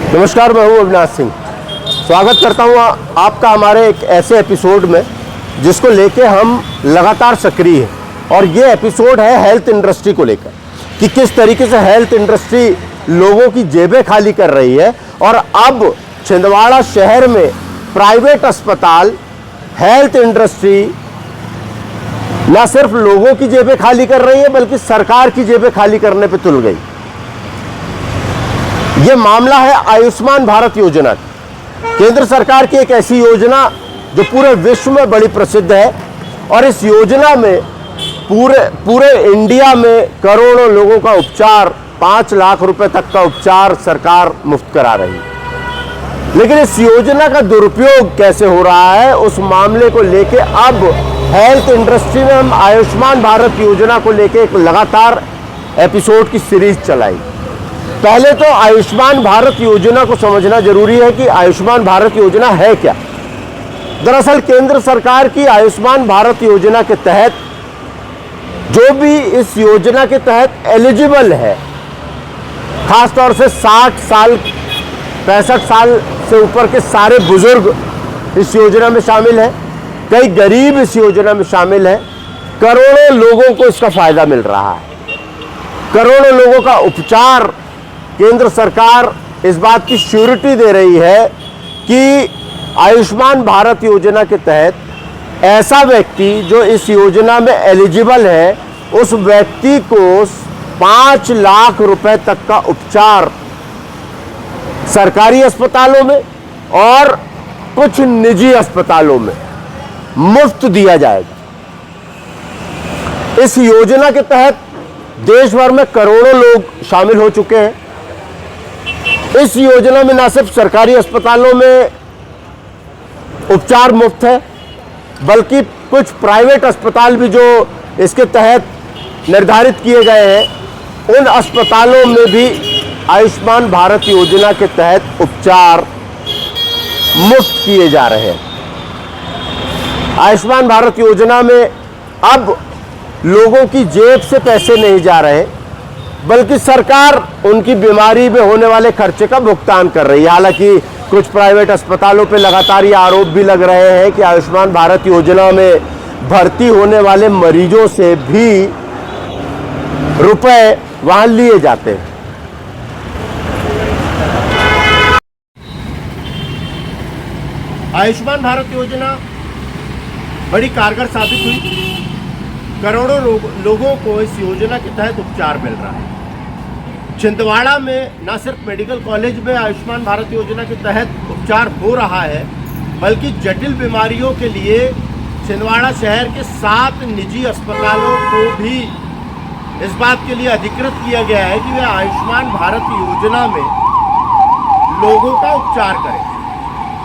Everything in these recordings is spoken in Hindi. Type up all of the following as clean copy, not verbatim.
नमस्कार, मैं हूं अविनाश सिंह। स्वागत करता हूं आपका हमारे एक ऐसे एपिसोड में जिसको लेके हम लगातार सक्रिय हैं। और ये एपिसोड है हेल्थ इंडस्ट्री को लेकर कि किस तरीके से हेल्थ इंडस्ट्री लोगों की जेबें खाली कर रही है। और अब छिंदवाड़ा शहर में प्राइवेट अस्पताल, हेल्थ इंडस्ट्री न सिर्फ लोगों की जेबें खाली कर रही है बल्कि सरकार की जेबें खाली करने पे तुल गई। यह मामला है आयुष्मान भारत योजना की। केंद्र सरकार की एक ऐसी योजना जो पूरे विश्व में बड़ी प्रसिद्ध है और इस योजना में पूरे इंडिया में करोड़ों लोगों का उपचार, 5 लाख रुपए तक का उपचार सरकार मुफ्त करा रही है। लेकिन इस योजना का दुरुपयोग कैसे हो रहा है, उस मामले को लेके अब हेल्थ इंडस्ट्री में हम आयुष्मान भारत योजना को लेके एक लगातार एपिसोड की सीरीज चलाई। पहले तो आयुष्मान भारत योजना को समझना जरूरी है कि आयुष्मान भारत योजना है क्या। दरअसल केंद्र सरकार की आयुष्मान भारत योजना के तहत जो भी इस योजना के तहत एलिजिबल है, खासतौर से 60 साल 65 साल से ऊपर के सारे बुजुर्ग इस योजना में शामिल हैं, कई गरीब इस योजना में शामिल हैं। करोड़ों लोगों को इसका फायदा मिल रहा है। करोड़ों लोगों का उपचार केंद्र सरकार इस बात की श्योरिटी दे रही है कि आयुष्मान भारत योजना के तहत ऐसा व्यक्ति जो इस योजना में एलिजिबल है, उस व्यक्ति को 5 लाख रुपए तक का उपचार सरकारी अस्पतालों में और कुछ निजी अस्पतालों में मुफ्त दिया जाएगा। इस योजना के तहत देश भर में करोड़ों लोग शामिल हो चुके हैं। इस योजना में न सिर्फ सरकारी अस्पतालों में उपचार मुफ्त है बल्कि कुछ प्राइवेट अस्पताल भी जो इसके तहत निर्धारित किए गए हैं, उन अस्पतालों में भी आयुष्मान भारत योजना के तहत उपचार मुफ्त किए जा रहे हैं। आयुष्मान भारत योजना में अब लोगों की जेब से पैसे नहीं जा रहे बल्कि सरकार उनकी बीमारी में होने वाले खर्चे का भुगतान कर रही है। हालांकि कुछ प्राइवेट अस्पतालों पे लगातार ये आरोप भी लग रहे हैं कि आयुष्मान भारत योजना में भर्ती होने वाले मरीजों से भी रुपए वहां लिए जाते हैं। आयुष्मान भारत योजना बड़ी कारगर साबित हुई। करोड़ों लोगों को इस योजना के तहत उपचार मिल रहा है। छिंदवाड़ा में न सिर्फ मेडिकल कॉलेज में आयुष्मान भारत योजना के तहत उपचार हो रहा है बल्कि जटिल बीमारियों के लिए छिंदवाड़ा शहर के 7 निजी अस्पतालों को भी इस बात के लिए अधिकृत किया गया है कि वे आयुष्मान भारत योजना में लोगों का उपचार करें।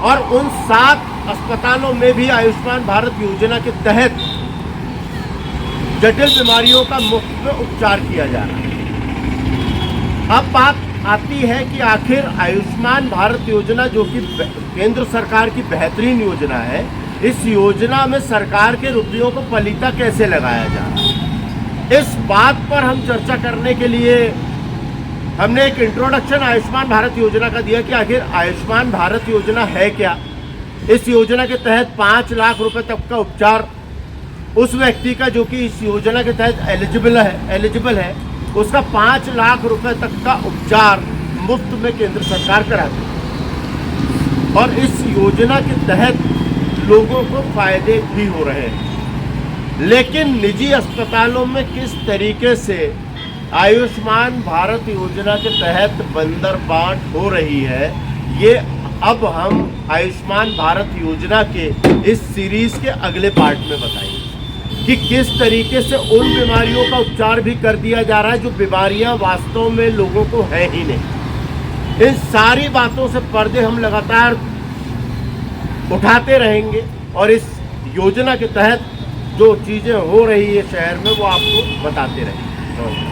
और उन 7 अस्पतालों में भी आयुष्मान भारत योजना के तहत जटिल बीमारियों का मुफ्त में उपचार किया जा रहा है। अब बात आती है कि आखिर आयुष्मान भारत योजना जो कि केंद्र सरकार की बेहतरीन योजना है, इस योजना में सरकार के रुपयों को पलीता कैसे लगाया जा रहा है। इस बात पर हम चर्चा करने के लिए हमने एक इंट्रोडक्शन आयुष्मान भारत योजना का दिया कि आखिर आयुष्मान भारत योजना है क्या। इस योजना के तहत 5 लाख रुपए तक का उपचार उस व्यक्ति का जो कि इस योजना के तहत एलिजिबल है, उसका 5 लाख रुपए तक का उपचार मुफ्त में केंद्र सरकार कराती है। और इस योजना के तहत लोगों को फायदे भी हो रहे हैं। लेकिन निजी अस्पतालों में किस तरीके से आयुष्मान भारत योजना के तहत बंदरबांट हो रही है, ये अब हम आयुष्मान भारत योजना के इस सीरीज के अगले पार्ट में बताएंगे कि किस तरीके से उन बीमारियों का उपचार भी कर दिया जा रहा है जो बीमारियां वास्तव में लोगों को है ही नहीं। इन सारी बातों से पर्दे हम लगातार उठाते रहेंगे और इस योजना के तहत जो चीज़ें हो रही है शहर में वो आपको बताते रहेंगे।